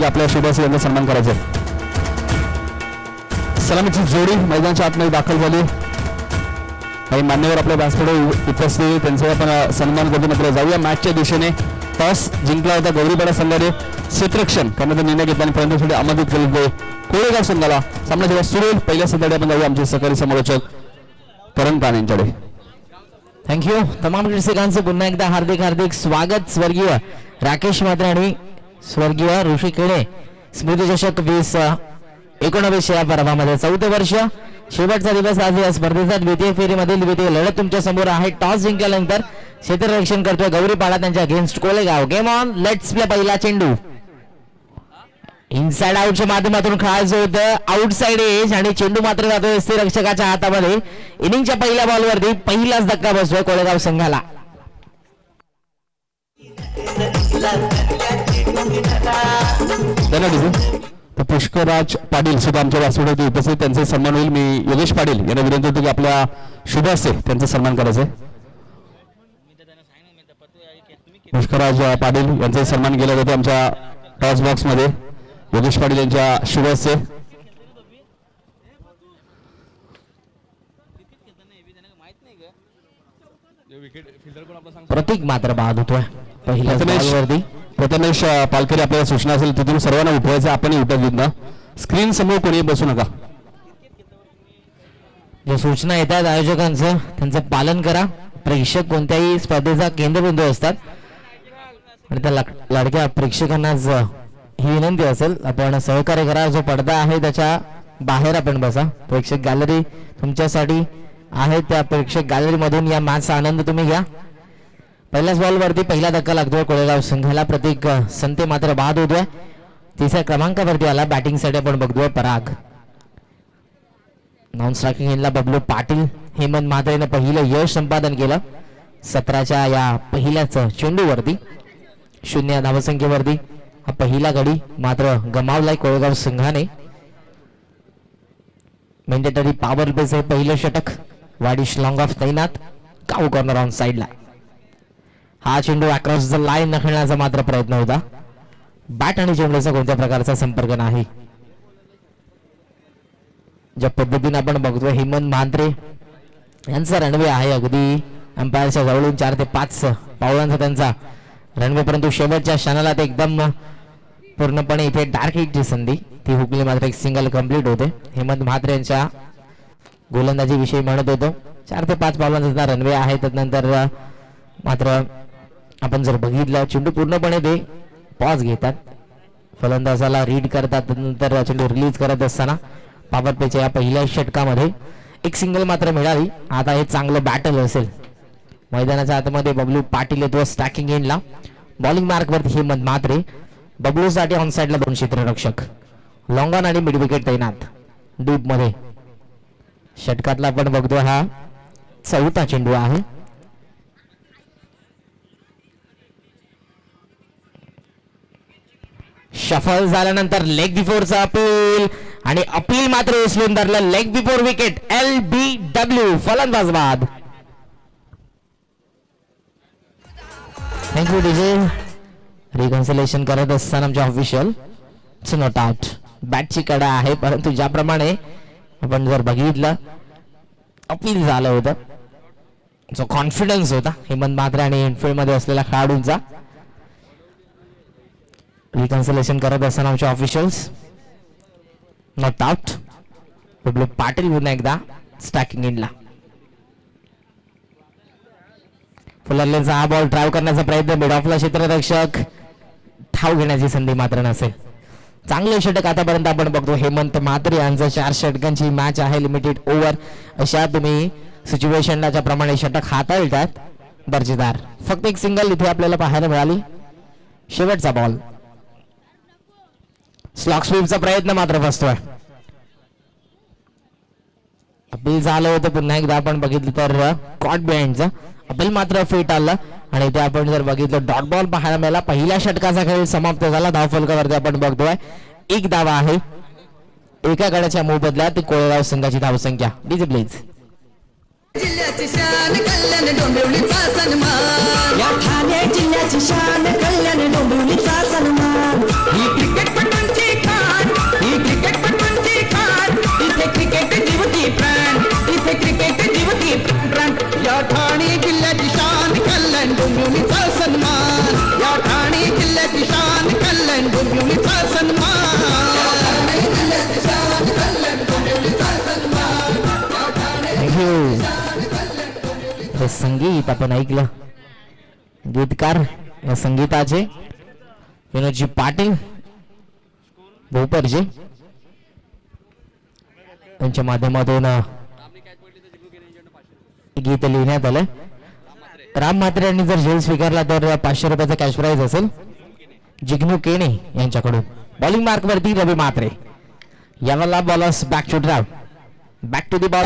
पद्धतीने आपल्या शुभासी यांचा सन्मान करायचा आहे. सलामीची जोडी मैदानाच्या आतमध्ये दाखल झाली. काही मान्यवर आपल्या व्यासपीठावर उपस्थित त्यांचा आपण सन्मान करतो. मात्र जाऊया मॅचच्या दिशेने. टॉस जिंकला होता गौरीपाडा संघाने. क्षेत्ररक्षण करण्याचा निर्णय घेतला आणि पर्यंत आमंत्रित केले कोळेगाव संघाला. सामना जेव्हा सुरू होईल पहिल्या संघाने आपण जाऊया आमचे सहकारी समालोचक करण कान यांच्याकडे. थँक्यू. तमाम प्रेक्षकांचं पुन्हा एकदा हार्दिक हार्दिक स्वागत. स्वर्गीय राकेश म्हात्रे आणि स्वर्गीय ऋषी केळे स्मृती चषक 2019 या पर्वामध्ये 4थे वर्ष शेवटचा दिवस आज या स्पर्धेचा द्वितीय फेरीमधील द्वितीय लढत तुमच्या समोर आहे. टॉस जिंकल्यानंतर क्षेत्ररक्षण करतोय गौरीपाडा त्यांच्या against Kolegaon. Game on. Let's play. पहिला चेंडू इनसाइड आउटच्या माध्यमातून खेळायचं होतं. आउटसाइड एज आणि चेंडू मात्र जातोय रक्षकाच्या हातामध्ये. इनिंगच्या पहिल्या बॉलवरती पहिलाच धक्का बसतोय कोळेगाव संघाला. तर पुष्कराज पाटील सुद्धा आमच्या व्यासपीठावरती उपस्थित. त्यांचे सन्मान होईल. मी योगेश पाटील यांना विनंती होतो की आपल्या शुभ असते त्यांचा सन्मान करायचा आहे. पुष्कराज पाटील यांचा सन्मान केला जातो आमच्या टॉस बॉक्स मध्ये. योगेश पाटील यांच्या शुभ असते. प्रतीक मात्र बाद होतोय पहिल्या बॉलवरती. प्रथमेश पालकरी आपल्याला सूचना असेल तिथून सर्वांना उठवायचं. आपणही उठत देत ना. स्क्रीन समोर कोणी बसू नका. ज्या सूचना येतात आयोजकांचं त्यांचं पालन करा. प्रेक्षक कोणत्याही स्पर्धेचा केंद्रबिंदू असतात आणि त्या लाडक्या प्रेक्षकांनाच ही विनंती असेल आपण सहकार्य करा. जो पडदा आहे त्याच्या बाहेर आपण बसा. प्रेक्षक गॅलरी तुमच्यासाठी आहे. त्या प्रेक्षक गॅलरी मधून या मॅचचा आनंद तुम्ही घ्या. पहिल्याच बॉलवरती पहिला धक्का लागतोय कोळेगाव संघाला. प्रतीक संते मात्र बाद होतोय. तिसऱ्या क्रमांकावरती आला. बॅटिंग साठी आपण बघतोय पराग. नॉन स्ट्रायकिंग एंडला बबलू पाटील. हेमंत म्हात्रेने पहिलं यश संपादन केलं 17च्या या पहिल्याच चेंडूवरती. 0 धावसंख्येवरती हा पहिला गडी मात्र गमावलाय कोळेगाव संघाने. मॅन्डेटरी पॉवर बेस आहे पहिलं षटक. वाडिश लॉंग ऑफ तैनात. काऊ कॉर्नर ऑन साइडला. हा चेंडू अक्रॉस द लाईन न खेळण्याचा मात्र प्रयत्न होता. बॅट आणि चेंडूचा कोणत्या प्रकारचा संपर्क नाही. ज्या पद्धतीने आपण बघतोय हेमंत म्हात्रे यांचा रनवे आहे अगदी अंपायरच्या जवळून 4 ते 5 पावलांचा त्यांचा रनवे. परंतु शेवटच्या क्षणाला ते एकदम पूर्णपणे इथे डार्क हिटची संधी ती हुकली मात्र एक सिंगल कंप्लीट होते. हेमंत म्हात्रे यांच्या गोलंदाजी विषयी म्हणत होतो. 4 ते 5 पावलांचा रनवे आहे. त्यानंतर मात्र आपण जर बघितलं चेंडू पूर्णपणे ते पॉज घेतात. फलंदाजाला रीड करतात. त्यानंतर चेंडू रिलीज करत असताना पॉवर प्लेच्या या पहिल्या षटकामध्ये एक सिंगल मात्र मिळाली. आता हे चांगलं बॅटल असेल. मैदानाच्या आतमध्ये बबलू पाटील येतो स्टॅकिंग एंडला. बॉलिंग मार्क वरती हेमंत म्हात्रे. बबलू साठी ऑन साइडला 2 क्षेत्ररक्षक. लॉंग ऑन आणि मिड विकेट तैनात डीप मध्ये. षटकातला आपण बघतो हा 4था चेंडू आहे. शफल झाल्यानंतर लेग बिफोरचा अपील आणि अपील मात्र उचलून धरलं. Leg before wicket. LBW फलंदाज बाद. Thank you DJ. रिकन्सिलेशन करत असताना आमचे ऑफिशियल नॉट आउट. बॅटची कडा आहे परंतु ज्याप्रमाणे आपण जर बघितलं अपील झालं होतं जो कॉन्फिडन्स होता हेमंत म्हात्रे आणि इनफिल्ड मध्ये असलेल्या खेळाडूंचा. रिकन्सिलेशन करत असताना आमचे officials not out. Bablu Patil पुन्हा एकदा स्टॅकिंग इनला. फुलरलेनचा हा बॉल ड्राईव्ह करण्याचा प्रयत्न. मिड ऑफला क्षेत्ररक्षक. ठाव घेण्याची संधी मात्र नसेल. चांगले षटक आतापर्यंत आपण बघतो. हेमंत म्हात्रे यांचं 4 षटकांची मॅच आहे. लिमिटेड ओव्हर अशा तुम्ही सिच्युएशनला ज्याप्रमाणे षटक हाताळतात दर्जेदार. फक्त एक सिंगल इथे आपल्याला पाहायला मिळाली. शेवटचा बॉल. स्लॉग स्वीपचा प्रयत्न मात्र फसतोय. अपील झालं होतं पुन्हा एकदा आपण बघितलं तर कॉट बिहाइंडचं अपील मात्र फेट आलं आणि ते आपण जर बघितलं डॉट बॉल पाहायला मिळाला. पहिल्या षटकाचा खेळ समाप्त झाला. धावफलकावरती आपण बघतोय 1 धावा आहे. एका गड्याच्या मोबदल्यात ती कोळेगाव संघाची धावसंख्या. DJ please. जिल्ह्याची शान कल्याण डोंबिवलीचा सन्मान. या ठाणे जिल्ह्याची शान कल्याण डोंबिवलीचा सन्मान. ही क्रिकेटपटू डोंबिवलीचा सन्मान जिल्ह्याची शान कल्याण डोंबिवलीचा सन्मान थँक्यू. हे संगीत आपण ऐकलं. गीतकार या संगीताचे विनोदजी पाटील भोपरजे यांच्या माध्यमातून गीत लिहिण्यात आलं. राम म्हात्रे यांनी जर झेल स्वीकारला तर 500 रुपयाचा कॅश प्राइज असेल जिग्नू केणे यांच्याकडून. बॉलिंग मार्क वरती रवी म्हात्रे. यावेळेला bowlers back to draw, back to the ball.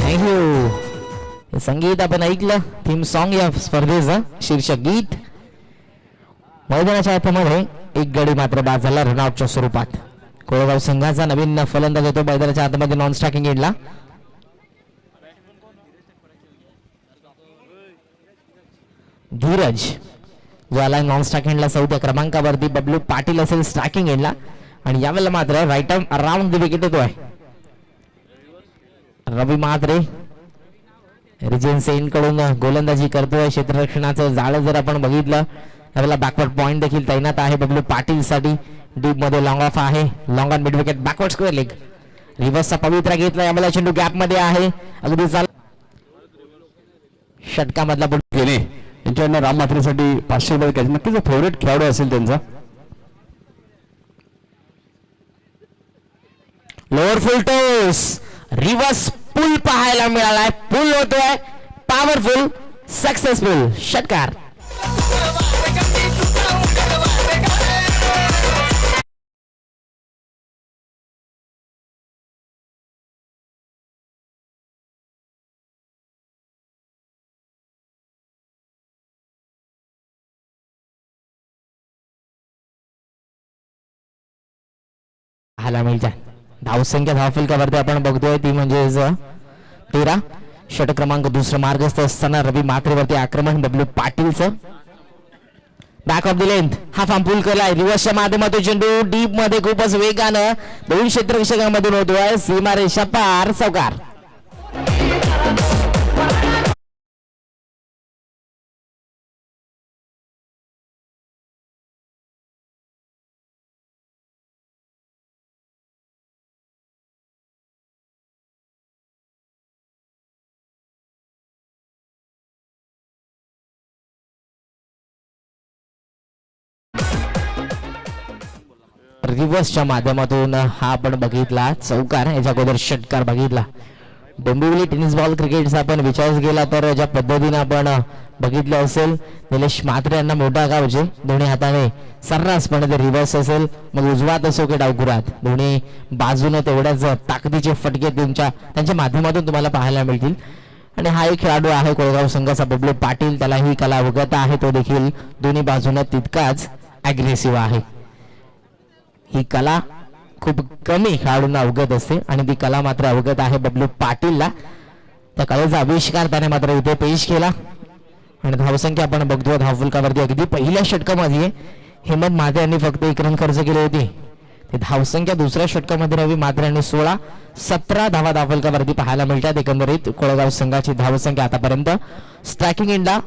Thank you. संगीत आपण ऐकलं. थीम सॉन्ग या स्पर्धेचं शीर्षक गीत. मैदानाच्या आतमध्ये एक गडी मात्र बाद झाला रनआउटच्या स्वरूपात. कोळगाव संघाचा नवीन फलंदाज येतो मैदानाच्या आतमध्ये नॉन स्ट्रायकिंग एंडला. धीरज जो आला नॉन स्ट्रायकिंग एंडला 4थ्या क्रमांकावरती. बबलू पाटील असेल स्ट्रायकिंग एंडला आणि यावेळेला मात्र right arm around the wicket येतोय रवी म्हात्रे. रिजन सेन कडून गोलंदाजी करतोय. क्षेत्ररक्षणाचं जाळं जर आपण बघितलं यावेळेला बॅकवर्ड पॉइंट देखील तैनात आहे बबलू पाटील साठी. डीप मध्ये लॉंग ऑफ आहे. Long on mid wicket backward square leg. रिव्हर्सचा पवित्रा घेतला. यावेळेला चेंडू गॅप मध्ये आहे. अगदी चाल षटकामधला केणे यांच्याकडनं राम म्हात्रेसाठी 500 रुपये कॅश. नक्कीच फेवरेट खेळाडू असेल त्यांचा. लोअर फुल टॉस रिव्हर्स पुल पाहायला मिळालाय. पुल होतोय पॉवरफुल सक्सेसफुल षटकार. पाहायला मिळतात. धावसंख्या धावफलकावरती आपण बघतोय ती म्हणजे 13. षटक क्रमांक दुसरा मार्गस्थ असताना रवी म्हात्रेवरती आक्रमण बबलू पाटीलचं. बॅक ऑफ द लेंथ हा फार्म पूल केलाय. रिव्हर्सच्या माध्यमातून चेंडू डीप मध्ये खूपच वेगानं 2 क्षेत्ररक्षकांमधून होतोय. सीमारेषा पार चौकार. रिव्हर्सच्या माध्यमातून हा आपण बघितला चौकार. याच्या अगोदर षटकार बघितला. डोंबिवली टेनिस बॉल क्रिकेटचा आपण विचार केला तर ज्या पद्धतीने आपण बघितलं असेल निलेश म्हात्रे यांना मोठा गावचे दोन्ही हाताने सर्रासपणे ते रिव्हर्स असेल मग उजवात असो की डावकुरात दोन्ही बाजूने तेवढ्याच ताकदीचे फटके त्यांच्या माध्यमातून तुम्हाला पाहायला मिळतील. आणि हा एक खेळाडू आहे कोळगाव संघाचा बबलू पाटील. त्याला ही कला अवगत आहे. तो देखील दोन्ही बाजूने तितकाच अग्रेसिव्ह आहे. ही कला खूप कमी खेळाडूंना अवगत असते आणि ती कला मात्र अवगत आहे बबलू पाटीलला. त्या कलेचा आविष्कार त्याने मात्र इथे पेश केला. आणि धावसंख्या आपण बघतो धावफलकावरती अगदी पहिल्या षटकामध्ये हेमंत म्हात्रे यांनी फक्त 1 रन खर्च केले होते. ते धावसंख्या दुसऱ्या षटकामध्ये रवी म्हात्रे यांनी 16-17 धावा धावफलकावरती पाहायला मिळतात. एकंदरीत कोळगाव संघाची धावसंख्या आतापर्यंत. स्ट्रायकिंग एंडला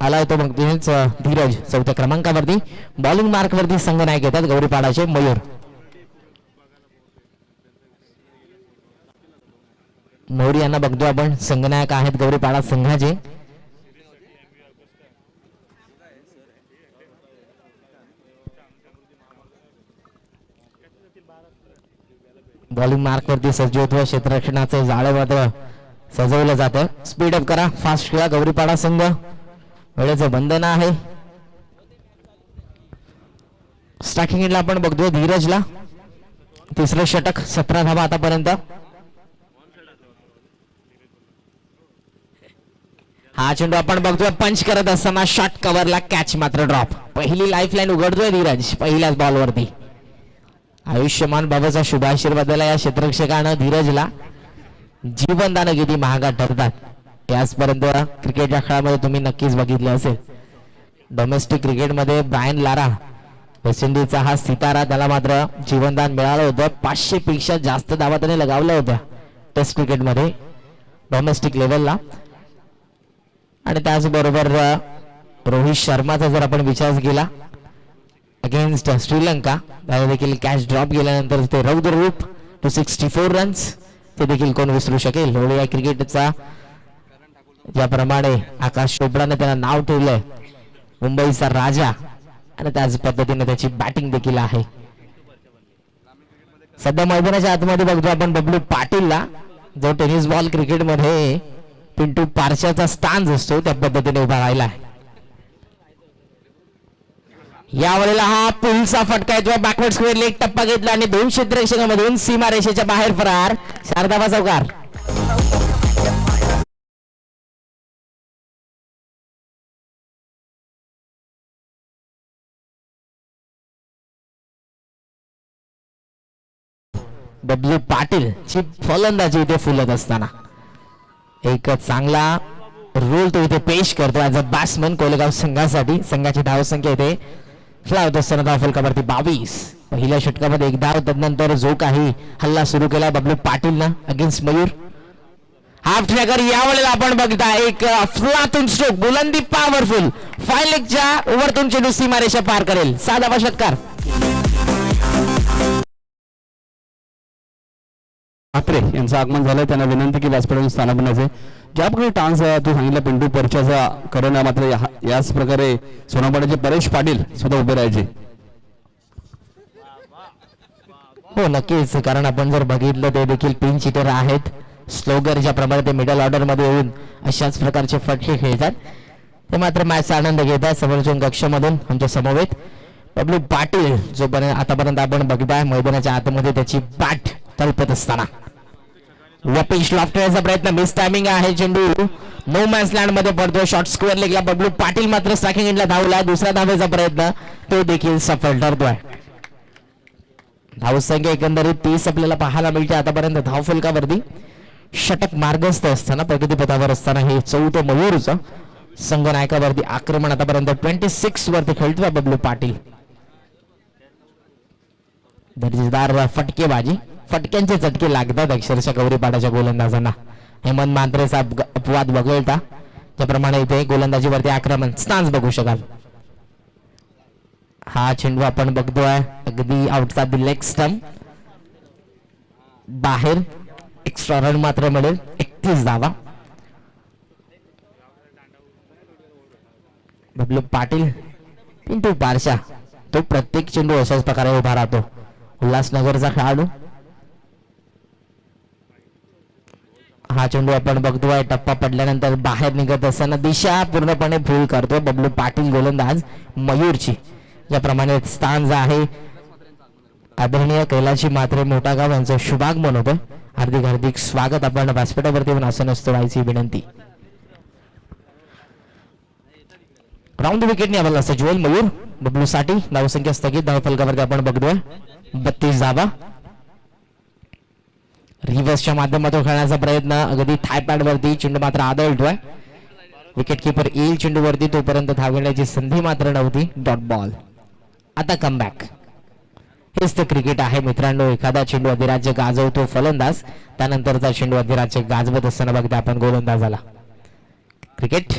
आला होतो मग धीरज 4थ्या क्रमांकावरती. बॉलिंग मार्क वरती संघ नायक येतात गौरीपाडाचे मयूर. मयूर यांना बघतो आपण संघनायक आहेत गौरीपाडा संघाचे. बॉलिंग मार्क वरती सज्ज होतो. क्षेत्ररक्षणाचं जाळं मात्र सजवलं जातं. स्पीड अप करा, फास्ट खेळा गौरीपाडा संघ. वेळेचं बंधन आहे. स्ट्रायकिंग एंडला आपण बघतोय धीरजला 3रं षटक 17 धावा आतापर्यंत. हा चेंडू आपण बघतोय पंच करत असताना शॉट कव्हरला कॅच मात्र ड्रॉप. पहिली लाईफ लाईन उघडतोय धीरज पहिल्याच बॉलवरती. आयुष्यमान बाबाचा शुभाशीर्वाद या क्षेत्ररक्षकानं धीरजला जीवनदान किती महागात ठरतात याचपर्यंत क्रिकेटच्या खेळामध्ये तुम्ही नक्कीच बघितलं असेल. डोमेस्टिक क्रिकेटमध्ये ब्रायन लारा वेस्ट इंडिजचा हा सितारा त्याला मात्र जीवनदान मिळालं होतं. 500 पेक्षा जास्त धावा त्याने लगावल्या होत्या टेस्ट क्रिकेटमध्ये डोमेस्टिक लेवलला. आणि त्याचबरोबर रोहित शर्माचा जर आपण विचार केला अगेन्स्ट श्रीलंका, त्याला देखील कॅच ड्रॉप गेल्यानंतर ते रौद्र रूप 264 रन्स, ते देखील कोण विसरू शकेल. ओडीआय क्रिकेटचा ज्याप्रमाणे आकाश चोपडाने त्याला नाव ठेवलंय मुंबईचा राजा, आणि त्याच पद्धतीने त्याची बॅटिंग देखील आहे. सध्या मैदानाच्या आतमध्ये बघतो आपण बबलू पाटीलला, जो टेनिस बॉल क्रिकेटमध्ये पिंटू पारशाचा स्टान्स असतो त्या पद्धतीने उभा राहिला आहे. यावेळेला हा पुलचा फटका येतो, बॅकवर्ड स्क्वेअरला एक टप्पा घेतला आणि 2 क्षेत्ररक्षकांमधून सीमा रेषेच्या बाहेर फरार शारदाबा चौकार. बबलू पाटील ची फलंदाजी इथे फुलत असताना एक चांगला रोल तो इथे पेश करतो ऍज अ बॅट्समन कोलेगाव संघासाठी. संघाची धावसंख्या इथे फ्लावत असताना धाव फलकावरती 22. पहिल्या षटकामध्ये एक धाव, तदनंतर जो काही हल्ला सुरू केला बबलू पाटीलनं अगेन्स्ट मयूर. हाफ ट्रॅकर यावेळेला आपण बघता एक अफलातून स्ट्रोक, बुलंदी पॉवरफुल, 5 लेगच्या ओव्हरतून चेंडू सीमारेषा पार करेल. 7वा षटकार. म्हात्रे यांचं आगमन झालं. त्यांना विनंती की व्यासपीठावर स्थानापन्नाचे ज्या प्रकारे टान्स तू सांगितलं पिंटू परच्याचा करणं, मात्र याच प्रकारे सोनापाड्याचे परेश पाटील सुद्धा उभे राहायचे. हो नक्कीच, कारण आपण जर बघितलं ते देखील पिंच हिटर आहेत. स्लोगर ज्याप्रमाणे ते मिडल ऑर्डर मध्ये येऊन अशाच प्रकारचे फटके खेळतात, ते मात्र मॅचचा आनंद घेतात. समोरच्या कक्षामधून आमच्या समवेत बबलू पाटील जोपर्यंत आतापर्यंत आपण बघताय मैदानाच्या आतमध्ये त्याची बॅट तळपत असताना वपिश लॉफ्ट करण्याचा प्रयत्न, मिस टायमिंग आहे. चेंडू नो मॅन्स लँड मध्ये पडतो. शॉर्ट स्क्वेअर लेगला बबलू पाटील मात्र स्ट्रायकिंग एंडला धावला. दुसरा धावेचा प्रयत्न तो देखील सफल ठरतोय. धावसंख्या एकंदरीत 30 आपल्याला पाहायला मिळते आतापर्यंत धाव फलकावरती. षटक मार्गस्थ असताना प्रगतीपथावर असताना हे 4थं मयूरचं संघ नायकावरती आक्रमण आतापर्यंत 26 वरती खेळतोय बबलू पाटील. दर्जेदार फटकेबाजी, फटक्यांचे चटके लागतात अक्षरशः गौरीपाडाच्या गोलंदाजांना. हेमंत मांत्रेचा अपवाद वगळता त्याप्रमाणे इथे गोलंदाजीवरती आक्रमण स्टान्स बघू शकाल. हा चेंडू आपण बघतोय अगदी आउटचा लेग स्टंप बाहेर. एक्स्ट्रा रन मात्र मिळेल. 31 धावा. बबलू पाटील, पिंटू पारशा, तो प्रत्येक चेंडू अशाच प्रकारे उभा राहतो. उल्हासनगरचा खेळाडू. हा चेंडू आपण बघतोय टप्पा पडल्यानंतर बाहेर निघत असताना दिशा पूर्णपणे भूल करतो बबलू पाटील गोलंदाज मयूरची. ज्याप्रमाणे स्थान आहे आदरणीय कैलाशी मात्रे मोठागाव यांचं शुभागमन होतं. हार्दिक हार्दिक स्वागत. आपण व्यासपीठावरती येऊन आसन व्हायची विनंती. राऊंड विकेटने आम्हाला असं ज्वेल मयूर बबलू साठी धावसंख्या स्थगित. धाव फलकावरती आपण बघतोय 32 धावा. रिव्हर्सच्या माध्यमातून खेळण्याचा प्रयत्न अगदी थायपॅड वरती, चेंडू मात्र आदळतोय. विकेट किपर येईल चेंडूवरती, तोपर्यंत धाव घेण्याची संधी मात्र नव्हती. Dot ball. आता कमबॅक. हेच तर क्रिकेट आहे मित्रांनो. एखादा चेंडू अधिराज्य गाजवतो फलंदाज, त्यानंतरचा चेंडू अधिराज्य गाजवत असताना बघता आपण गोलंदाजाला. Cricket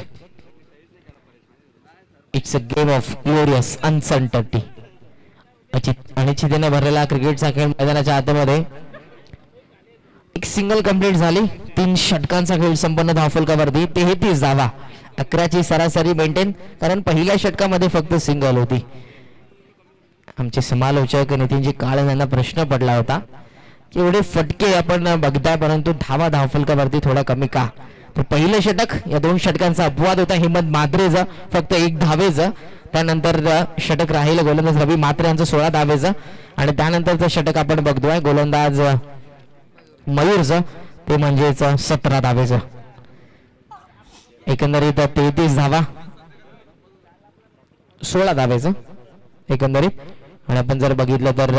it's a game of glorious uncertainty. अनिश्चिततेने भरलेला क्रिकेटचा खेळ मैदानाच्या आतमध्ये एक सिंगल कंप्लीट झाली. 3 षटकांचा खेळ संपन्न धावफलकावरती 33 धावा. 11ची सरासरी मेंटेन, कारण पहिल्या षटकामध्ये फक्त सिंगल होती. आमचे समालोचक नितीनजी काळे यांना प्रश्न पडला होता की एवढे फटके आपण बघताय परंतु धावा धावफलकावरती थोडा कमी का. तर पहिलं षटक या 2 षटकांचा अपवाद होता हेमंत मात्रेचा फक्त 1 धावेचं. त्यानंतर षटक राहिलं गोलंदाज रवी मात्रे यांचं 16 धावेचं. आणि त्यानंतरचं षटक आपण बघतोय गोलंदाज मयूरचं, ते म्हणजेच 17 धावेचं. एकंदरीत 33 धावा 16 धावेचं एकंदरीत. आणि आपण जर बघितलं तर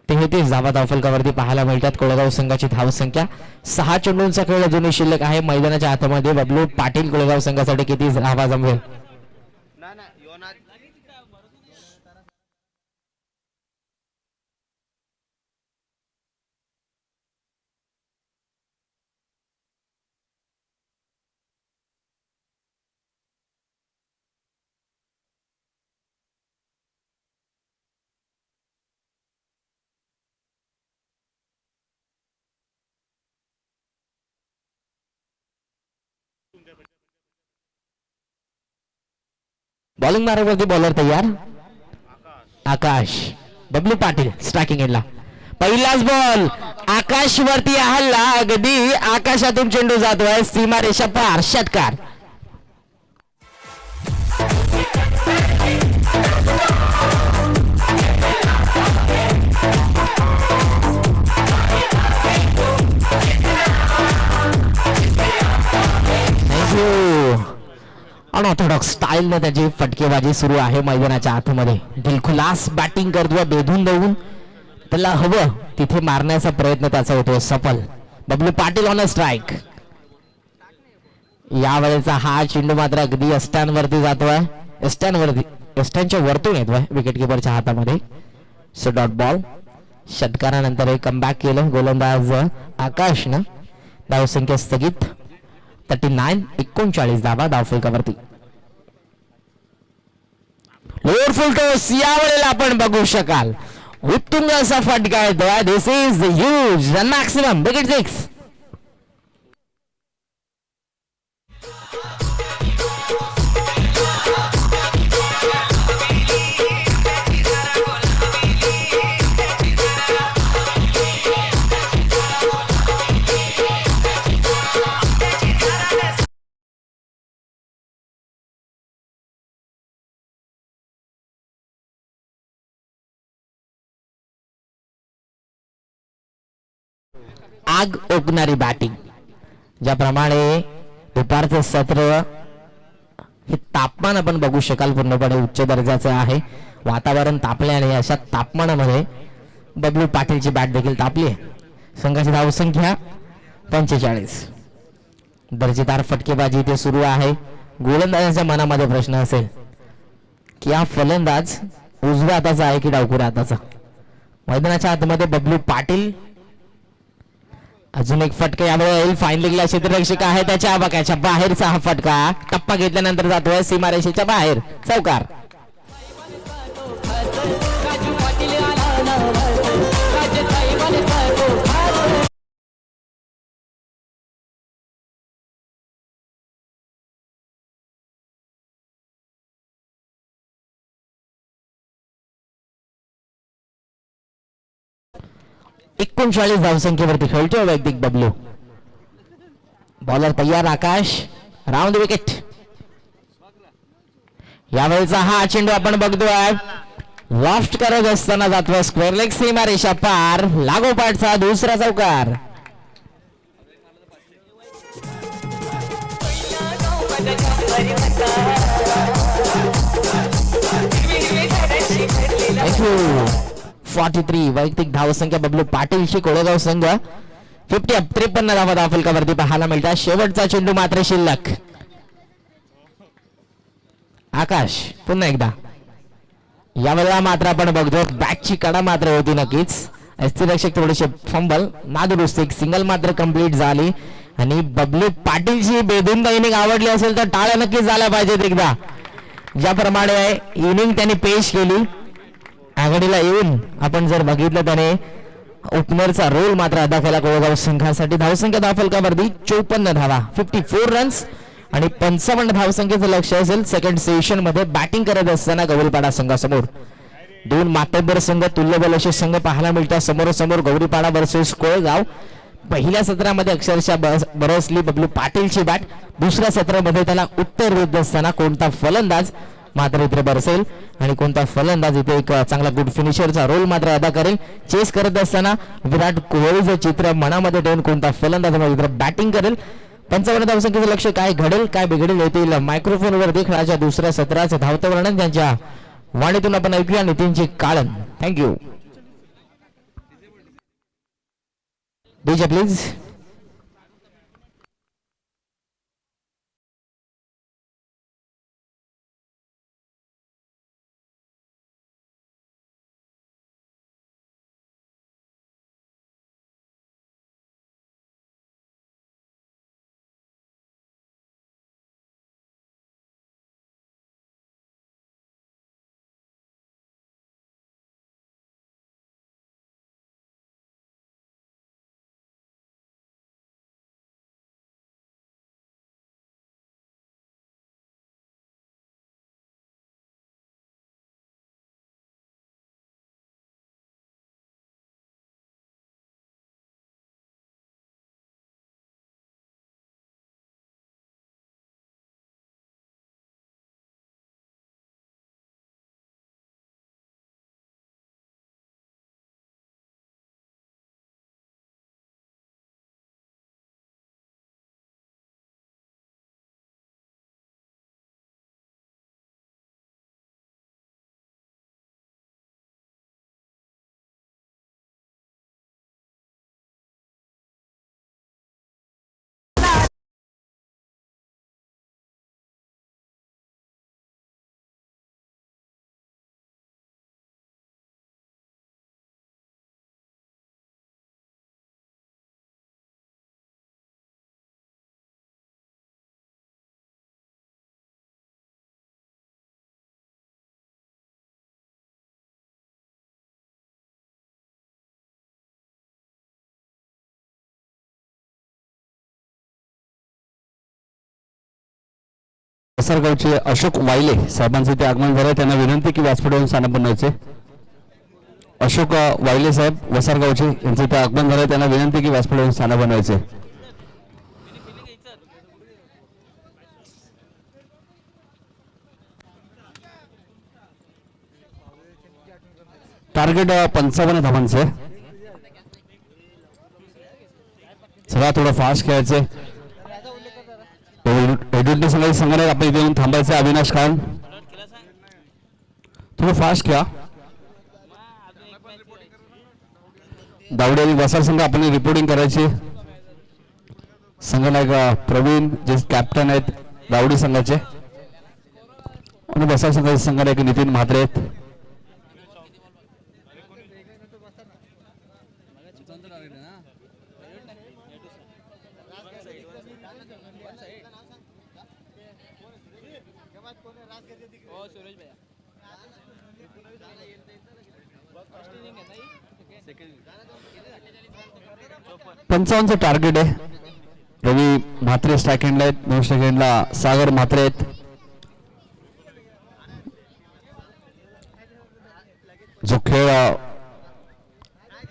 33 धावा धावफलकावरती पाहायला मिळतात. कोळगाव संघाची धावसंख्या 6 चेंडूंचा खेळ अजूनही शिल्लक आहे मैदानाच्या आतमध्ये. बबलू पाटील कोळगाव संघासाठी किती धावा जमवेल. बॉलिंग मारावरती बॉलर तयार आकाश. बबलू पाटील स्ट्रायकिंग एंडला. पहिलाच बॉल आकाश वरती हल्ला. अगदी आकाशातून चेंडू जातोय सीमा रेषा पार. षटकार. अनऑर्थोडॉक्स स्टाईलने त्याची फटकेबाजी सुरू आहे मैदानाच्या आतमध्ये. दिलखुलास बॅटिंग करतोय बेधून देऊन. त्याला हवं तिथे मारण्याचा प्रयत्न त्याचा होतोय सफल. Bablu Patil on a strike. यावेळेचा हा चेंडू मात्र अगदी अस्टांवरती जातोय. अस्टांच्या वरतून येतोय विकेट किपरच्या हातामध्ये. So dot ball. षटकारानंतर एक कमबॅक केलं गोलंदाज आकाशनं. धावसंख्या स्थगित 39 धावा धावफलकावरती. लोअर फुल टॉस यावेळेला आपण बघू शकाल. उत्तुंग असा फटका येतोय. This is huge run maximum wicket 6. आग ओकणारी बॅटिंग. ज्याप्रमाणे दुपारचं सत्र हे तापमान आपण बघू शकाल पूर्णपणे उच्च दर्जाचे आहे. वातावरण तापल्याने अशा तापमानामध्ये बबलू पाटीलची बॅट देखील तापली आहे. संघाची धावसंख्या 45. दर्जेदार फटकेबाजी इथे सुरू आहे. गोलंदाजाच्या मनामध्ये प्रश्न असेल की हा फलंदाज उजव्या हाताचा आहे की डावकुऱ्या हाताचा. मैदानाच्या आतमध्ये बबलू पाटील. अजून एक फटका यामुळे येईल. फाईन लीगला क्षेत्ररक्षक आहे त्याच्या आवाक्याच्या बाहेरचा हा फटका. टप्पा घेतल्यानंतर जातोय सीमारेषेच्या बाहेर. चौकार. एकोणचाळीस धावसंख्येवरती खेळतोय वैयक्तिक बबलू. बॉलर तयार आकाश. Round wicket. यावेळेचा हा चेंडू आपण बघतोय लॉफ्ट करत असताना जातोय स्क्वेअर लेग सीमा रेषा पार. लागोपाठचा दुसरा चौकार. थँक्यू. 43 वैयक्तिक धावसंख्या बबलू पाटीलची. कोळेगाव संघ 53 धावा धावफलकावरती पाहायला मिळतात. शेवटचा चेंडू मात्र शिल्लक. आकाश पुन्हा एकदा. यावेळेला मात्र आपण बघतो बॅटची कडा मात्र होती नक्कीच. रक्षक थोडेसे फंबल नादुरुस्त. एक सिंगल मात्र कंप्लीट झाली. आणि बबलू पाटीलची बेधुंद इनिंग आवडली असेल तर टाळ्या नक्कीच झाल्या पाहिजेत एकदा. ज्याप्रमाणे इनिंग त्यांनी पेश केली आघाडीला येऊन आपण जर बघितलं त्याने ओपनरचा रोल मात्र अदा केला कोळगाव संघासाठी. धावसंख्या धावफलकावरती 54 धावा 54 रन्स आणि 55 धावसंख्येचं लक्ष असेल सेकंड सेशन मध्ये बॅटिंग करत असताना गौरीपाडा संघासमोर. दोन मातब्बर संघ तुल्यबल असे संघ पाहायला मिळतात समोरासमोर. गौरीपाडा वर्सेस कोळगाव. पहिल्या सत्रामध्ये अक्षरशः बरसली बबलू पाटीलची बॅट. दुसऱ्या सत्रामध्ये त्याला उत्तर देत असताना कोणता फलंदाज मात्र इथे बरसेल आणि कोणता फलंदाज इथे एक चांगला गुड फिनिशरचा रोल मात्र अदा करेल. चेस करत असताना विराट कोहलीचं चित्र मनामध्ये ठेवून कोणता फलंदाज इथे बॅटिंग करेल. 55 धावसंख्येचं लक्ष काय घडेल काय बिघडेल येथील मायक्रोफोनवर खेळाच्या दुसऱ्या सत्राचं धावतं वर्णन त्यांच्या वाणीतून आपण ऐकूया. नितीनजी काळन. थँक्यू. DJ please. वसारगावचे अशोक वायले साहेबांचे ते आगमन झालं. त्यांना विनंती की व्यासपीठावरून स्थान बनवायचे. अशोक वायले साहेब वसारगावचे यांचे ते आगमन झालं. त्यांना विनंती की व्यासपीठावरून स्थान बनवायचे. टार्गेट 55 धावांचे. चला थोडं फास्ट खेळायचे. एडव्हर्टाइज संघाची संघाने आपण इथे येऊन थांबायचे. अविनाश खान थोडं फास्ट खेळा. दावडे आणि वसार संघ आपण रिपोर्टिंग करायची. संघनायक प्रवीण जे कॅप्टन आहेत दावडी संघाचे आणि वसार संघाचे संघनायक नितीन म्हात्रे आहेत. पंचावन्नचं टार्गेट आहे. रवी म्हात्रे स्ट्राईक हँडला आहेत. 9 सेकंडला सागर म्हात्रे आहेत. जो खेळ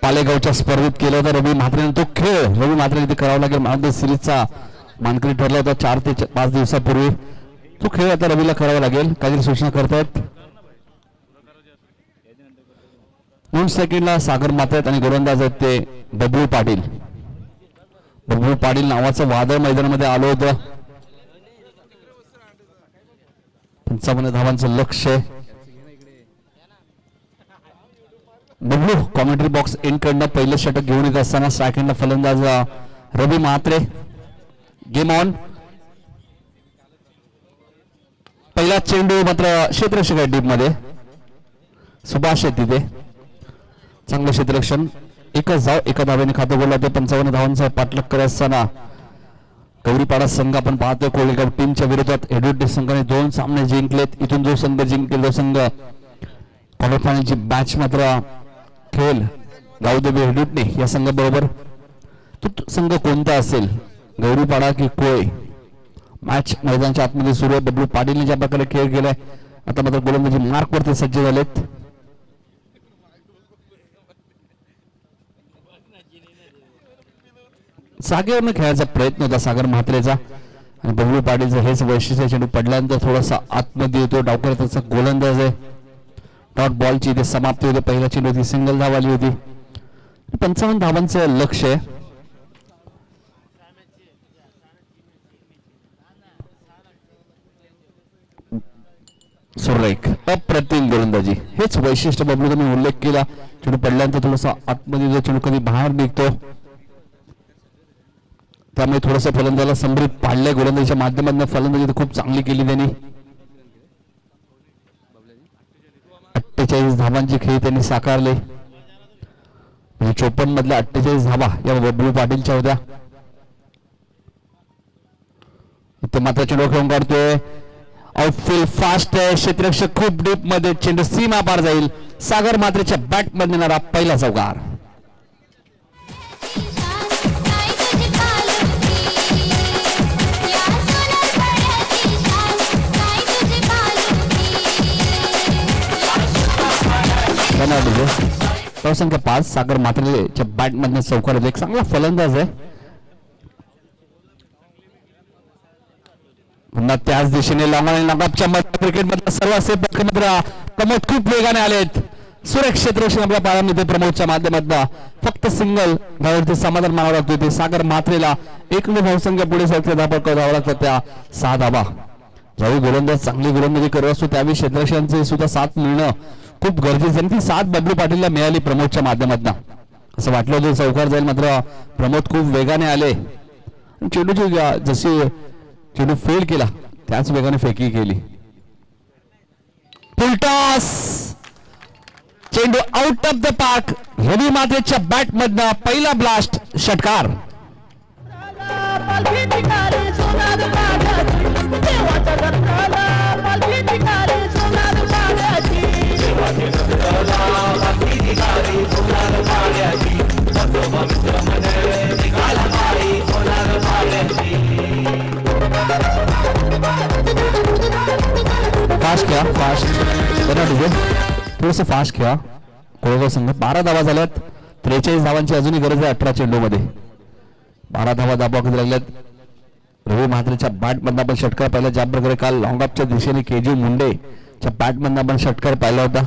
पालेगावच्या स्पर्धेत केला होता रवी म्हात्रेने तो खेळ रवी म्हात्रेने ते करावा लागेल. मॅन ऑफ द सिरीजचा मानकरी ठरला होता 4 ते 5 दिवसापूर्वी. तो खेळ आता रवीला करावा लागेल. काहीतरी सूचना करतायत. 9 सेकंडला सागर म्हात्रे आणि गोलंदाज आहेत ते बबलू पाटील. बबलू पाटील नावाचं वादळ मैदानामध्ये आलं होतं. 55 धावांचं लक्ष. बबलू कॉमेंट्री बॉक्स एंड कडनं पहिलं षटक घेऊन येत असताना सेकंडला फलंदाज रवी म्हात्रे. Game on. पहिला चेंडू मात्र क्षेत्ररक्षक टीम मध्ये सुभाष आहे तिथे. चांगलं क्षेत्ररक्षण. एकच धाव एका धावेने खातं बोलला ते. 55 धावांचा पाठलाग करत असताना गौरीपाडा संघ आपण पाहतोय कोळेगाव टीमच्या विरोधात एडव्हर्टाइज संघाने 2 सामने जिंकलेत. इथून जो संघ जिंकेल तो संघ क्वार्टर फायनलची मॅच मात्र खेळ गावदेवी हेडुटणे या संघाबरोबर. तो संघ कोणता असेल गौरीपाडा की कोळे. मॅच मैदानाच्या आतमध्ये सुरू आहे. बबलू पाटीलने ज्या प्रकारे खेळ केलाय आता मात्र गोलंदाजी मार्कवरती सज्ज झालेत. जागेवरनं खेळायचा प्रयत्न होता सागर म्हात्रेचा आणि बबलू पाटीलचं हेच वैशिष्ट्य. चेंडू पडल्यानंतर थोडासा आतमध्ये येतो. डावकरचा गोलंदाज आहे. डॉट बॉलची इथे समाप्ती होते. पहिला चेंडू होती सिंगल धाव आली होती. 55 धावांचं लक्ष आहे. सुरेख अप्रतिम गोलंदाजी. हेच वैशिष्ट्य बबलूचा मी उल्लेख केला. चेंडू पडल्यानंतर थोडासा आतमध्ये येतो. चेंडू कधी बाहेर निघतो. त्यामुळे थोडंसं फलंदाजाला समृद्ध पाडलंय. गोलंदाजीच्या माध्यमातून फलंदाजी खूप चांगली केली त्यांनी. 48 धावांची खेळी त्यांनी साकारले. 54 मधल्या 48 धावा या बबलू पाटीलच्या होत्या. इथे मात्र चेंडू खेळून काढतोय. आउटफील्ड फास्ट आहे. क्षेत्ररक्षक खूप डीप मध्ये. चेंडू सीमा पार जाईल. सागर म्हात्रेच्या बॅट मध्ये येणारा पहिला चौकार. संख्या 5 सागर म्हात्रेच्या बॅट मधनं चौकार. एक चांगला फलंदाज आहे. पुन्हा त्याच दिशेने लॉंग आणि लॉंगअपच्या क्रिकेट मधला सर्वात मात्र प्रमोद खूप वेगाने आलेत. सुरेख क्षेत्ररक्षण आपल्या पायामध्ये प्रमोदच्या माध्यमातून फक्त सिंगल धावावरती समाधान मानावं लागतो. ते सागर म्हात्रेला एक धावसंख्या पुढे धावा करावा लागतात. त्या 6 धावा. ज्यावेळी गोलंदाज चांगली गोलंदाजी करत असतो त्यावेळी क्षेत्ररक्षकांचे सुद्धा साथ मिळणं खूप गरजेचं आहे. ती साथ बबलू पाटीलला मिळाली प्रमोदच्या माध्यमातून. असं वाटलं होतं चौकार जाईल मात्र प्रमोद खूप वेगाने आले. चेंडूची जशी चेंडू फेल केला त्याच वेगाने फेकी केली. Full toss. चेंडू out of the park. Ravi म्हात्रेच्या बॅट मधनं पहिला ब्लास्ट. षटकार. फास्ट खेळा, थोडस फास्ट खेळा. कोळगाव संघ 12 धावा झाल्यात. 43 धावांची अजूनही गरज आहे 18 चेंडूमध्ये. 12 धावा दाबावत लागल्यात. रवी म्हात्रेच्या बॅटमधनं आपण षटकार पाहिला, ज्या प्रकारे काल लॉंग ऑफच्या दिशेने केजी मुंडेच्या बॅटमधनं आपण षटकार पाहिला होता.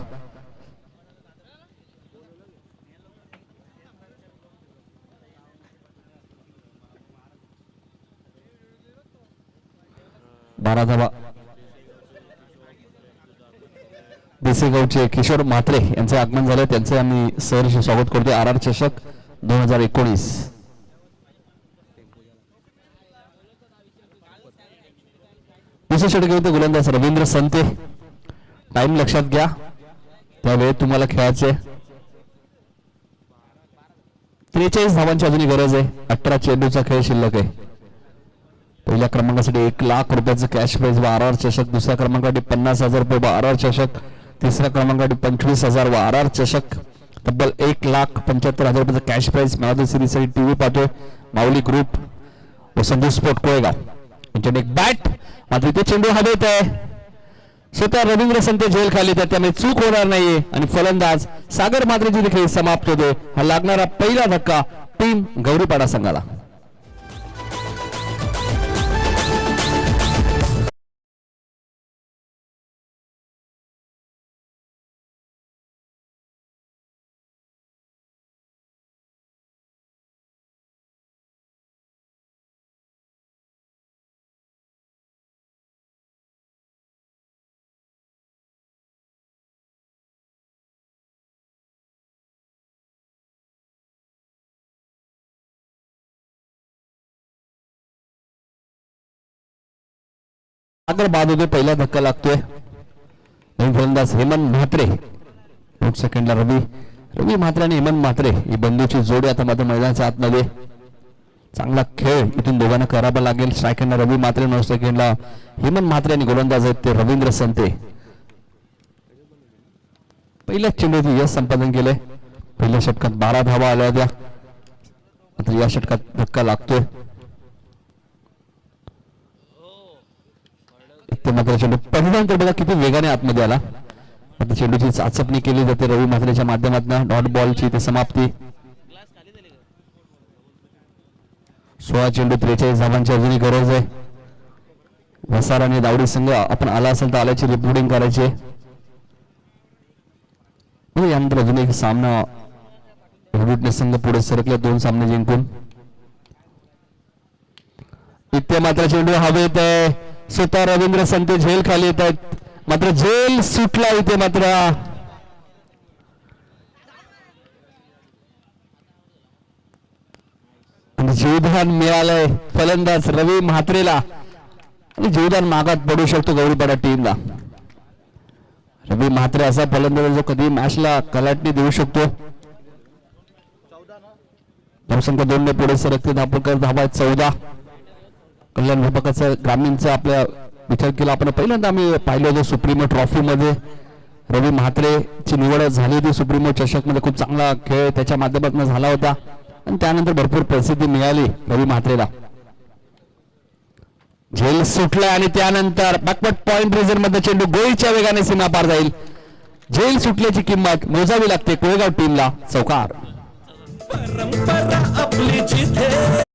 बारा धावा देसेगावचे किशोर म्हात्रे यांचे आगमन झाले. त्यांचे आम्ही सहर्ष स्वागत करतोय. RR चषक 2019. दुसऱ्या षटकामध्ये गोलंदाज रवींद्र संते. टाइम लक्षात घ्या, त्यावेळी तुम्हाला खेळायचे. 43 धावांची अजूनही गरज आहे. 18 चेंडूचा खेळ शिल्लक आहे. पहिल्या क्रमांकासाठी 1 लाख रुपयाचं कॅश प्राइज व RR चषक. दुसऱ्या क्रमांकासाठी 50,000 रुपये व RR चषक. तिसऱ्या क्रमांकासाठी 25,000 व RR चषक. तब्बल 1,75,000 रुपयाचं कॅश प्राइज. मॅच सिरीज साठी टीव्ही पाहतोय माऊली ग्रुप व संजू स्पोर्ट कोळेगाव यांच्याकडे एक बॅट. मात्र ते चेंडू हवेत आहे. स्वतः रवींद्र संते झेल खाली तर त्यामुळे चूक होणार नाहीये आणि फलंदाज सागर म्हात्रेची देखील समाप्त होते. हा लागणारा पहिला धक्का टीम गौरीपाडा संघाला. सागर बाद होते. पहिला धक्का लागतोय. नवीन फलंदाज हेमंत म्हात्रे. सेकंडला रवी म्हात्रे आणि हेमंत म्हात्रे ही बंधूची जोडी आता मात्र मैदानाच्या आतमध्ये. चांगला खेळ इथून दोघांना करावा लागेल. सेकंडला रवी म्हात्रे, 9 सेकंडला हेमंत म्हात्रे आणि गोलंदाज आहेत ते रवींद्र संते. पहिल्या चेंडूत यश संपादन केले. पहिल्या षटकात 12 धावा आल्या होत्या. मात्र या षटकात धक्का लागतोय. ते मात्र चेंडू पहिल्यांदा बघा किती वेगाने आतमध्ये आला. आता चेंडूची चाचपणी केली जाते रवी म्हात्रेच्या माध्यमातून. डॉट बॉलची ते समाप्ती. 16 चेंडू 43 धावांची अजूनही गरज आहे. वसार आणि दावडी संघ आपण आला असेल तर आल्याची रिपोर्टिंग करायची. यानंतर अजून एक सामना संघ पुढे सरकले 2 सामने जिंकून. इथे मात्र चेंडू हवेत आहे. स्वतः रवींद्र संते झेल खाली येत आहेत. मात्र झेल सुटला इथे. मात्र जीवदान मिळालंय फलंदाज रवी म्हात्रेला आणि जीवदान मागात पडू शकतो गौरीपाडा टीमला. रवी म्हात्रे असा फलंदाज जो कधी मॅचला कलाटणी देऊ शकतो. धावसंख्या 2 ने पुढे सरकते. धावा 14. कल्याण विभागाचं ग्रामीणचं आपल्या विचार केला आपण. पहिल्यांदा आम्ही पाहिलं होतं सुप्रीमो ट्रॉफी मध्ये रवी म्हात्रेची निवड झाली होती. सुप्रीमो चषक मध्ये खूप चांगला खेळ त्याच्या माध्यमातून झाला होता आणि त्यानंतर भरपूर प्रसिद्धी मिळाली रवी म्हात्रेला. झेल सुटला आणि त्यानंतर बॅकवर्ड पॉइंट रिझन मध्ये चेंडू गोळीच्या वेगाने सीमा पार जाईल. झेल सुटल्याची किंमत मोजावी लागते कोळगाव टीमला. चौकार. परंपरा आपली जिथे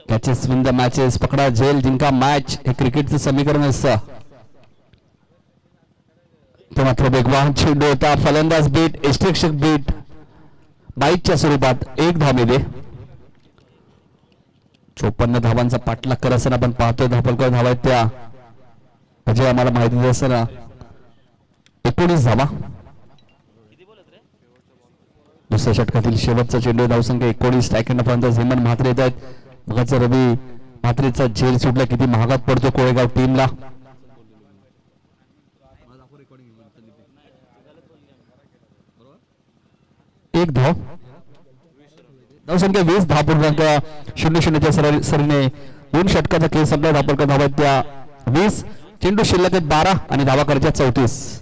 कॅचेस विन द मॅचेस. पकडा झेल जिंका मॅच हे क्रिकेटचं समीकरण असतं. तो मात्र वेगवान चेंडू होता. फलंदाज बीट, यष्टिरक्षक बीट बाईकच्या स्वरूपात 1 धावेने 54 धावांचा पाठलाग करत असताना आपण पाहतोय. धापलकर धावा आहेत त्या म्हणजे आम्हाला माहिती असताना 19 धावा. दुसऱ्या षटकातील शेवटचा चेंडू. धावसंख्या 19. सेकंड फलंदाज हेमंत म्हात्रे येत आहेत. बघायचं रवी म्हात्रेचा झेल सुटला किती महागात पडतो कोळेगाव टीमला. एक धावसंख्या 20. 10.00 सरीने दोन षटकाचा खेळ संपला. धापडकर धावा आहेत त्या 20, चेंडू शिल्लक आहेत 12 आणि धावा करायच्या 34.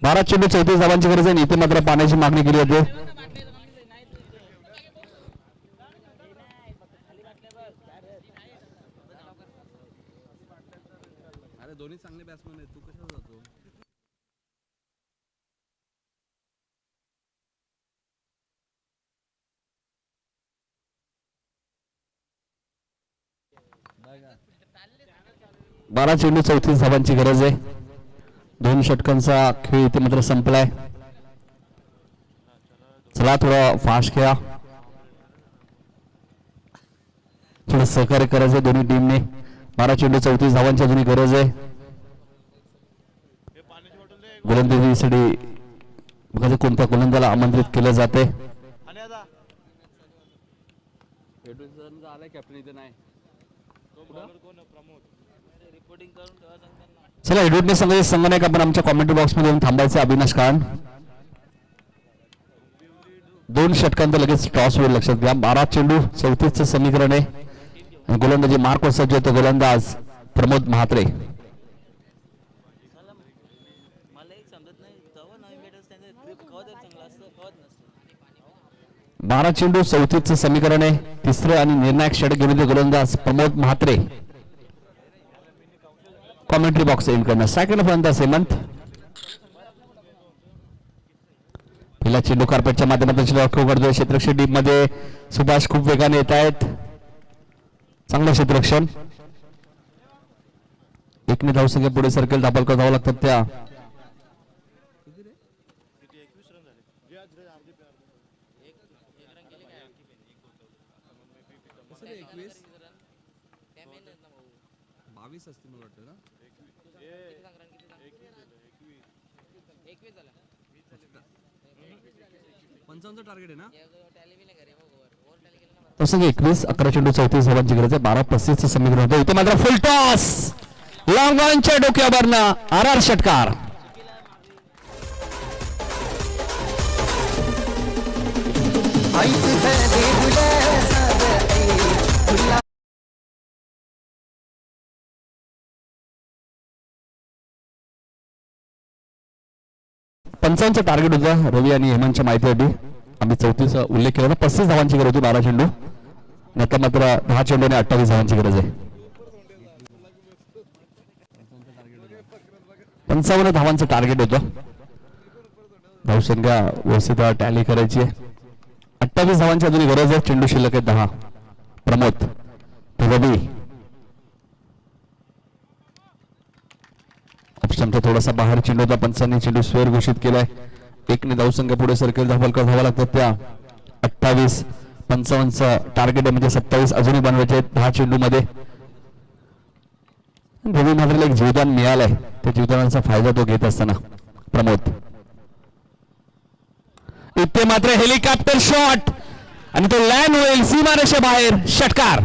12 चेंडू 34 धावांची गरज आहे. इथे मात्र पाण्याची मागणी केली होती. दोन्ही चांगले बॅट्समन आहेत, तू कशाला जातो? बारा चेंडू 34 धावांची गरज आहे. दोन षटकांचा खेळ इथे मात्र संपलाय. चला थोडा फास्ट खेळा, थोडं सहकार्य करायचं दोन्ही टीमने. 12 चेंडू 34 धावांची अजूनही गरज आहे. गोलंदाजीसाठी बघा कोणत्या गोलंदाला आमंत्रित केलं जाते. कॅप्टन इथे नाही. चला एडवर्डने सांगायचे संगणक आपण आमच्या कॉमेंट्री बॉक्स मध्ये येऊन थांबायचे. अविनाश कान दोन षटकांत लगेच टॉस होईल, लक्षात घ्या. 12 चेंडू 34चं समीकरण आहे. गोलंदाजी मार्क सज्ज होतो गोलंदाज प्रमोद म्हात्रे. 12 चेंडू 34चं समीकरण आहे. तिसरं आणि निर्णायक षटक घेऊन येतो गोलंदाज Pramod Mhatre. Commentary box end करणं. सेकंड फलंदाज हेमंत. पहिला चेंडू कार्पेटच्या माध्यमातून खेळ करतोय. क्षेत्ररक्षण टीम मध्ये सुभाष खूप वेगाने येत आहेत. चांगलं क्षेत्ररक्षण. एकने धावसंख्या पुढे सरकेल. धापडकर धावा लागतात त्या. असतील मला वाटतं ना. 55 टार्गेट आहे ना. तसं 21 11 चेंडू 34 धावांची गरज आहे. 12-35चं समीकरण होतं. इथे मात्र फुल टॉस लॉंग ऑनच्या डोक्यावरनं RR षटकार. पंचांचं टार्गेट होतं रवी आणि हेमंतच्या माहितीसाठी. आम्ही 34चा उल्लेख केला होता. 35 धावांची गरज होती 12 चेंडू. आता मात्र 10 चेंडू आणि 28 धावांची गरज आहे. 55 धावांचं टार्गेट होतं. धावसंख्या व्यवस्थित टॅली करायची आहे. 28 धावांची अजूनही गरज आहे. चेंडू शिल्लक आहे 10. प्रमोद रवी ऑप्शनचा थोडासा बाहेर चेंडू होता. पंचांनी चेंडू स्वेर घोषित केलाय. एकने धावसंख्या पुढे सरकेल. धावलकर धावा लागतात त्या. 28 55चं टार्गेट आहे म्हणजे 27 अजूनही बनवायचे आहेत 10 चेंडू मध्ये. रवी मात्र एक जीवदान मिळालंय. त्या जीवदानाचा फायदा तो घेत असताना प्रमोद. इथे मात्र हेलिकॉप्टर शॉट आणि तो लँड होईल सीमारेषे बाहेर. षटकार.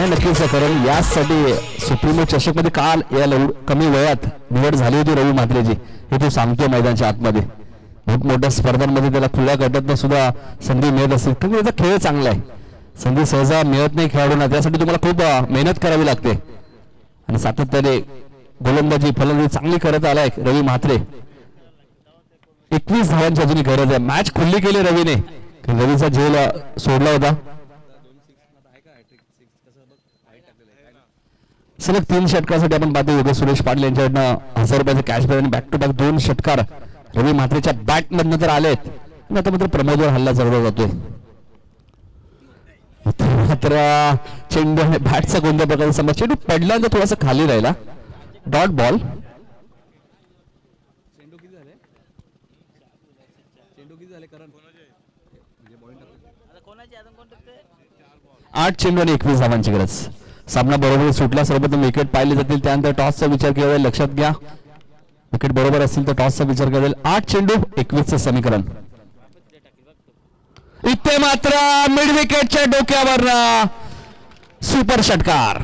नक्कीच, कारण यासाठी सुप्रीमो चषक मध्ये काल या कमी वयात निवड झाली होती रवी म्हात्रेची. हे तो सांगतोय मैदानाच्या आतमध्ये. खूप मोठ्या स्पर्धांमध्ये त्याला खुल्या गटात सुद्धा संधी मिळत असते. कारण त्याचा खेळ चांगला आहे. संधी सहजा मिळत नाही खेळाडूंना. त्यासाठी तुम्हाला खूप मेहनत करावी लागते आणि सातत्याने गोलंदाजी फलंदाजी चांगली करत आलाय रवी म्हात्रे. 21 धावांची अजूनही गरज आहे. मॅच खुल्ली केली रवीने. रवीचा झेल सोडला होता. सलग 3 षटकासाठी आपण पाहतो योगेश सुरेश पाटील यांच्याकडनं 1000 रुपयाचे कॅश आणि बॅक टू बॅक 2 षटकार रवी म्हात्रेच्या बॅट मधनं तर आलेत. आता मात्र प्रमोदवर हल्ला चढवला जातोय. मात्र चेंडू आणि बॅटचा कोणत्या प्रकारचा संबंध. चेंडू पडल्यानंतर थोडासा खाली राहिला. Dot ball. चेंडू किती झाले करण. 8 चेंडू आणि 21 धावांची गरज. सामना बरोबर सुटला. सर्वप्रथम विकेट पाहिले जातील. त्यानंतर टॉसचा विचार केला जाईल. लक्षात घ्या विकेट बरोबर असतील तर टॉसचा विचार केला जाईल. 8 चेंडू 21चं समीकरण. इथे मात्र मिड विकेटच्या डोक्यावर सुपर षटकार.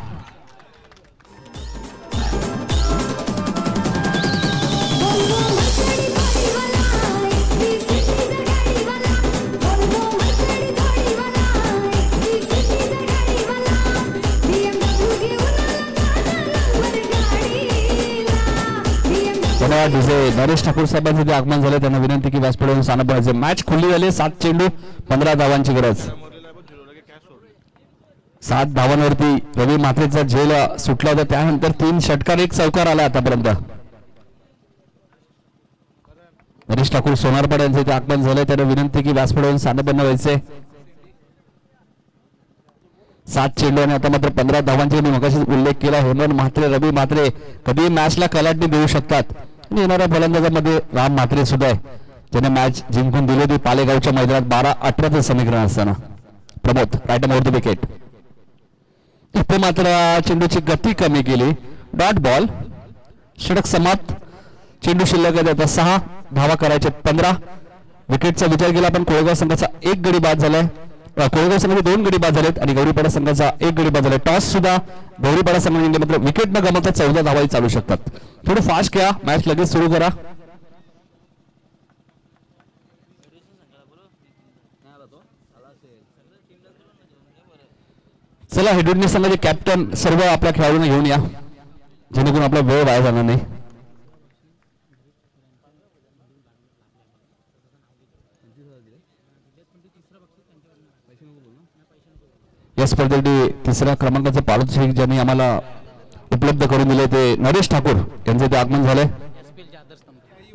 धन्यवाद डीजे नरेश ठाकूर साहेबांचे ते आगमन झाले. त्यांना विनंती की व्यासपीठावरून स्थान बनायचे. मॅच खुली झाली. 7 चेंडू 15 धावांची गरज. 7 धावांवरती रवी म्हात्रेचा झेल सुटला होता. त्यानंतर 3 षटकार 1 चौकार आला आतापर्यंत. नरेश ठाकूर सोनारपाडा यांचे ते आगमन झाले. त्यांना विनंती की व्यासपीठावरून स्थान बनवायचे. 7 चेंडू आणि आता मात्र 15 धावांचे मी मगाशीच उल्लेख केला. हेमंत म्हात्रे रवी म्हात्रे कधी मॅचला कलाटणी देऊ शकतात. आणि येणाऱ्या फलंदाजामध्ये राम म्हात्रे सुद्धा आहे, ज्याने मॅच जिंकून दिली होती पालेगावच्या मैदानात 12-18चं समीकरण असताना. Pramod right over the wicket. इथे मात्र चेंडूची गती कमी केली. Dot ball. षटक समाप्त. चेंडू शिल्लक आहे आता 6 धावा करायचे 15. विकेटचा विचार केला पण कोळगाव संघाचा 1 गडी बाद झालाय. कोळगाव संघाचे 2 गडी बाद झालेत आणि गौरीपाडा संघाचा 1 गडी बाद झालाय. टॉस सुद्धा गौरीपाडा संघाने मात्र विकेट न गमावता 14 धावाही चालू शकतात. थोडं फास्ट घ्या. मॅच लगेच सुरू करा. चला हेडुडनी संघाचे कॅप्टन सर्व आपल्या खेळाडूंना घेऊन या, जेणेकरून आपला वेळ वाया जाणार नाही. या स्पर्धेसाठी 3ऱ्या क्रमांकाचे पारितोषिक ज्यांनी आम्हाला उपलब्ध करून दिले ते नरेश ठाकूर यांचे ते आगमन झाले.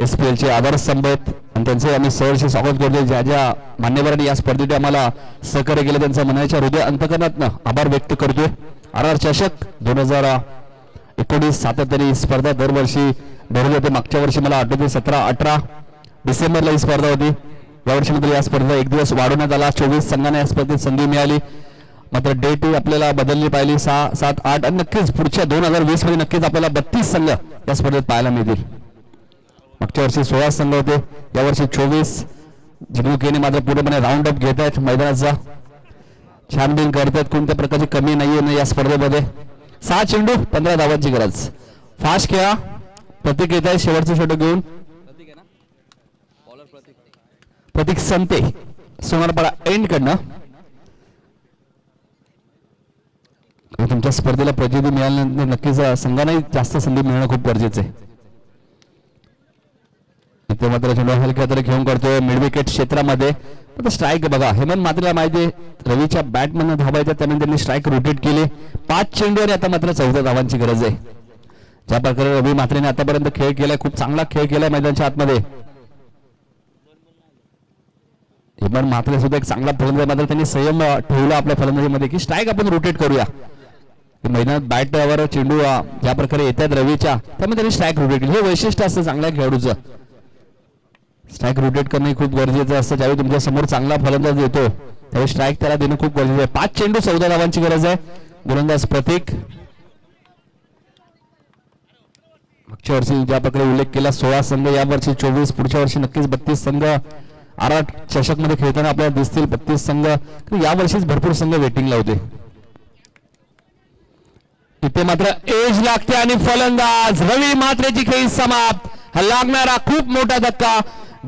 SPL चे आधारस्तंभ आहेत आणि त्यांचे आम्ही सहर्ष स्वागत करतो. ज्या ज्या मान्यवरांनी या स्पर्धेसाठी आम्हाला सहकार्य केलं त्यांचा मनाच्या हृदय अंतकरणातनं आभार व्यक्त करतोय. RR चषक 2019 सातत्याने स्पर्धा दरवर्षी भरवली होती. मागच्या वर्षी मला आठवते 17-18 डिसेंबरला ही स्पर्धा होती. यावर्षी मात्र या स्पर्धा 1 दिवस वाढवण्यात आला. 24 संघांना या स्पर्धेत संधी मिळाली. मात्र डेट आपल्याला बदलली पाहिली. 6, 7, 8 आणि नक्कीच पुढच्या 2020 मध्ये नक्कीच आपल्याला 32 संघ या स्पर्धेत पाहायला मिळतील. मागच्या वर्षी 16 संघ होते, यावर्षी 24. जिंकणुकीने मात्र पूर्णपणे राऊंड अप घेत आहेत मैदानाचा. छानबीन करतात. कोणत्या प्रकारची कमी नाहीये या स्पर्धेमध्ये. 6 चेंडू 15 धावांची गरज. फास्ट खेळा. प्रतीक येत आहे शेवटचं षटक घेऊन. प्रतीक संते सोनारपाडा एंड कडनं. तुमच्या स्पर्धेला प्रसिद्धी मिळाल्यानंतर नक्कीच संघांनाही जास्त संधी मिळणं खूप गरजेचं आहे. इथे मात्र चेंडू हलक्या तरी घेऊन करतोय मिड विकेट क्षेत्रामध्ये. स्ट्राईक बघा, हेमंत म्हात्रेला माहिती आहे रवीच्या बॅटमधून धावायच्या, त्यामुळे त्यांनी स्ट्राईक रोटेट केली. 5 चेंडू आणि आता मात्र 14 धावांची गरज आहे. ज्या प्रकारे रवी म्हात्रेने आतापर्यंत खेळ केलाय, खूप चांगला खेळ केलाय मैदानाच्या आतमध्ये. हेमंत म्हात्रे सुद्धा एक चांगला फलंदाज, मात्र त्यांनी संयम ठेवला आपल्या फलंदाजीमध्ये की स्ट्राईक आपण रोटेट करूया. मैदानात बॅटवर चेंडू ज्या प्रकारे येतात रवीच्या, त्यामुळे त्यांनी स्ट्राईक रोटेट केली. हे वैशिष्ट्य असतं चांगल्या खेळाडूचं. स्ट्राईक रोटेट करणं खूप गरजेचं असतं. ज्यावेळी तुमच्या समोर चांगला फलंदाज येतो त्यावेळी स्ट्राईक त्याला देणं खूप गरजेचं आहे. 5 चेंडू 14 धावांची गरज आहे. गोलंदाज प्रतीक. मागच्या वर्षी ज्या प्रकारे उल्लेख केला 16 संघ, या वर्षी 24, पुढच्या वर्षी नक्कीच 32 संघ RR चषक मध्ये खेळताना आपल्याला दिसतील. 32 संघ. या वर्षीच भरपूर संघ वेटिंगला होते. इथे मात्र एज लागते आणि फलंदाज रवी म्हात्रेची खेळी समाप्त. हा लागणारा खूप मोठा धक्का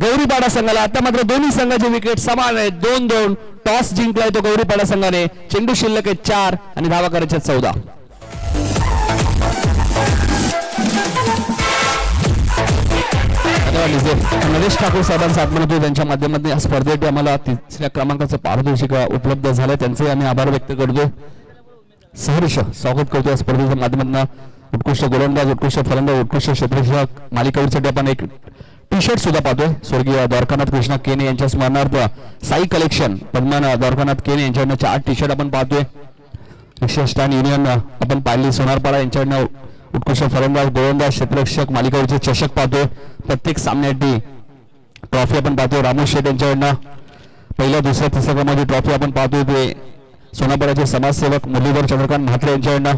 गौरीपाडा संघाला. आता मात्र दोन्ही संघाचे विकेट समान आहेत. 2-2. टॉस जिंकलाय तो गौरीपाडा संघाने. चेंडू शिल्लक आहे 4 आणि धावा करायच्या 14. नरेश ठाकूर साहेबांचा आगमन होतो, त्यांच्या माध्यमातून या स्पर्धेत आम्हाला 3ऱ्या क्रमांकाचं पारितोषिक उपलब्ध झालं. त्यांचे आम्ही आभार व्यक्त करतो. सहर्ष स्वागत करतो या स्पर्धेच्या माध्यमातून. उत्कृष्ट गोलंदाज, उत्कृष्ट फलंदाज, उत्कृष्ट क्षेत्ररक्षक मालिकावीरसाठी आपण एक टी-शर्ट सुद्धा पाहतोय. स्वर्गीय द्वारकानाथ कृष्णा केने यांच्या स्मरणार्थ साई कलेक्शन पद्मान द्वारकानाथ केने यांच्याकडनं 4 टी-शर्ट आपण पाहतोय. स्टँड युनियन आपण पाहिली. सोनारपाडा यांच्याकडनं उत्कृष्ट फलंदाज, गोलंदाज, क्षेत्ररक्षक मालिकावीरचे चषक पाहतोय. प्रत्येक सामन्यासाठी ट्रॉफी आपण पाहतोय. रामू शेठ यांच्याकडनं पहिल्या, दुसऱ्या, तिसऱ्या क्रमांकाची ट्रॉफी आपण पाहतोय. ते सोनारपाड्याचे समाजसेवक मुरलीधर चंद्रकांत म्हात्रे यांच्याकडनं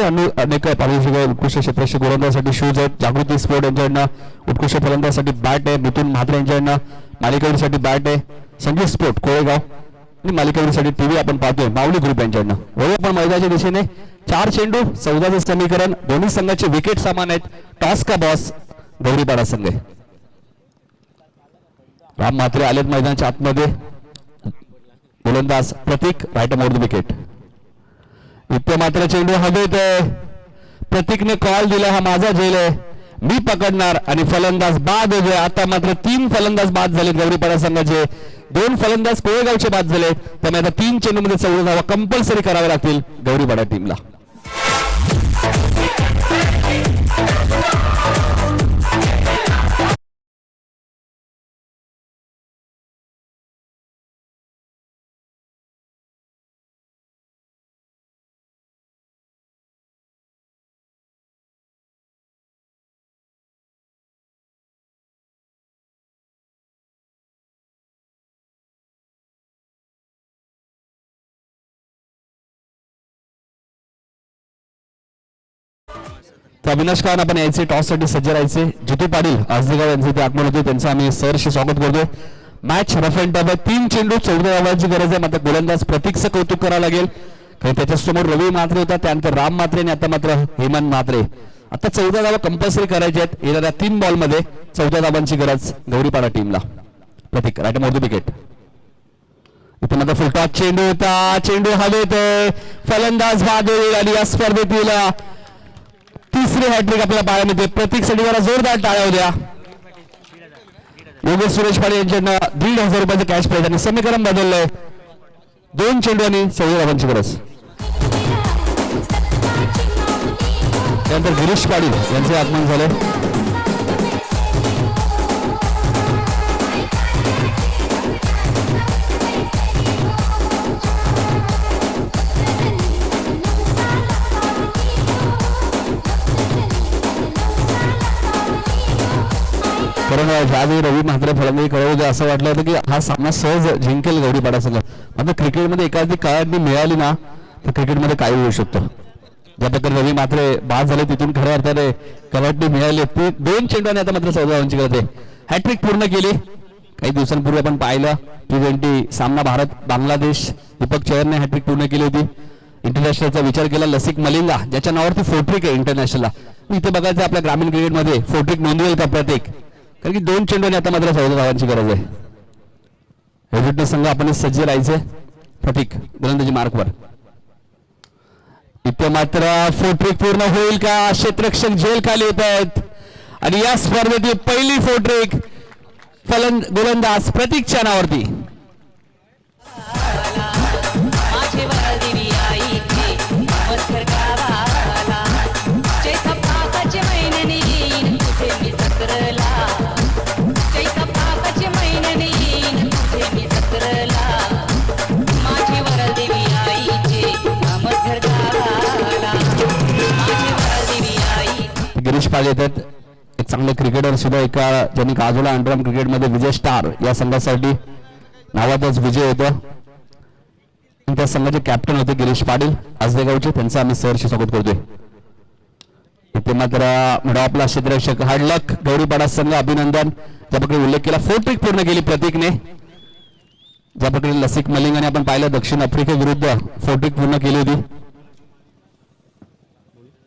आणि अनेक पारितोषिक. उत्कृष्ट क्षेत्ररक्षक गोलंदाजासाठी शूज आहेत. जागृती स्पोर्ट यांच्याकडनं उत्कृष्ट फलंदाजासाठी बॅट आहे. मिथुन म्हात्रे यांच्याकडनं मालिकावीरसाठी बॅट आहे. संगीत स्पोर्ट कोळेगाव आणि मालिकावीरसाठी टीव्ही आपण पाहतोय माऊली ग्रुप यांच्याकडनं. वळू पण मैदानाच्या दिशेने. 4 चेंडू 14चं समीकरण. दोन्ही संघाचे विकेट समान आहेत. टॉस का बॉस गौरीपाडा संघ. राम म्हात्रे आलेत मैदानाच्या आतमध्ये. गोलंदाज प्रतीक राईट मोड विकेट. इथे मात्र चेंडू हवेत आहे. प्रतीकने कॉल दिला, हा माझा झेल आहे. मी पकडणार आणि फलंदाज बाद हो गया. आता मात्र 3 फलंदाज बाद झालेत गौरीपाडा संघाचे. 2 फलंदाज कोळेगावचे बाद झालेत. त्यामुळे आता 3 चेंडूमध्ये 14 धावा कंपल्सरी कराव्या लागतील गौरीपाडा टीमला. तर अविनाश खान आपण यायचे टॉस साठी सज्ज राहायचे. जितू पाटील आजदेगाव यांचे ते आगमन होते. त्यांचं आम्ही सहर्ष स्वागत करतोय. मॅच रफ अँड टफ आहे. 3 चेंडू 14 धावांची गरज आहे. मात्र गोलंदाज प्रतीकचं कौतुक करावं लागेल कारण त्याच्यासमोर रवी म्हात्रे होता, त्यानंतर राम म्हात्रे आणि आता मात्र हेमंत म्हात्रे. आता 14 धावा कंपल्सरी करायच्या आहेत. येणाऱ्या 3 बॉलमध्ये 14 धावांची गरज गौरीपाडा टीमला. प्रतीक राईट मोदी विकेट. इथे मात्र फुलटॉस चेंडू होता. चेंडू हवेत. फलंदाज बाद होईल आणि या स्पर्धेतील तिसरी हॅट्रिक आपल्याला पाहायला मिळते. प्रतीकसाठी जरा जोरदार टाळ्या होत्या. योगेश सुरेश पाडे यांच्याकडनं 1,500 रुपयाचं कॅश प्राइज आणि समीकरण बदललंय. 2 चेंडू आणि 14 धावांची गरज. त्यानंतर गिरीश पाटील यांचे आगमन झाले. कारण ज्यावेळी रवी म्हात्रे फलंदाजी करत होते असं वाटलं होतं की हा सामना सहज जिंकेल गौरीपाडा संघ. मात्र क्रिकेटमध्ये एखादी काळाची मिळाली ना तर क्रिकेटमध्ये काही होऊ शकतं. ज्या प्रकारे रवी म्हात्रे बाद झाले तिथून खऱ्या अर्थाने कबड्डी मिळाली. ती 2 चेंडूने आता मात्र 14 धावांची गरज आहे. हॅट्रिक पूर्ण केली. काही दिवसांपूर्वी आपण पाहिलं T20 सामना भारत बांगलादेश. दीपक चहरने हॅट्रिक पूर्ण केली होती. इंटरनॅशनलचा विचार केला. लसिक मलिंगा ज्याच्या नावावरती फोर्ट्रिक आहे इंटरनॅशनलला. इथे बघायचं आपल्या ग्रामीण क्रिकेटमध्ये फोर्ट्रिक नोंदवेल का प्रत्येक. कारण की 2 चेंडूने आता मात्र 14 धावांची गरज आहे. हेजिटने संघ आपण सज्ज राहायचे. प्रतीक गोलंदाजी मार्कवर. इथे मात्र फोर्ट्रिक पूर्ण होईल का. क्षेत्ररक्षक झेल खाली येत आहेत आणि या स्पर्धेतील पहिली फोर्ट्रिक गोलंदाज प्रतीकच्या नावावरती. गिरीश पाटील येतात. एक चांगले क्रिकेटर सुद्धा एका ज्यांनी काजोला अंडरआर्म क्रिकेटमध्ये विजय स्टार या संघासाठी नावातच विजय होतो. त्या संघाचे कॅप्टन होते गिरीश पाटील आजदेगावचे. त्यांचं आम्ही सहर्ष स्वागत करतोय. इथे मात्र मिडॉपला क्षेत्ररक्षक हार्ड लक गौरीपाडा संघ अभिनंदन. ज्या प्रकारे उल्लेख केला फोर्ट्रिक पूर्ण केली प्रतीकने. ज्या प्रकारे लसिक मलिंगाने आपण पाहिलं दक्षिण आफ्रिकेविरुद्ध फोर्ट्रिक पूर्ण केली होती.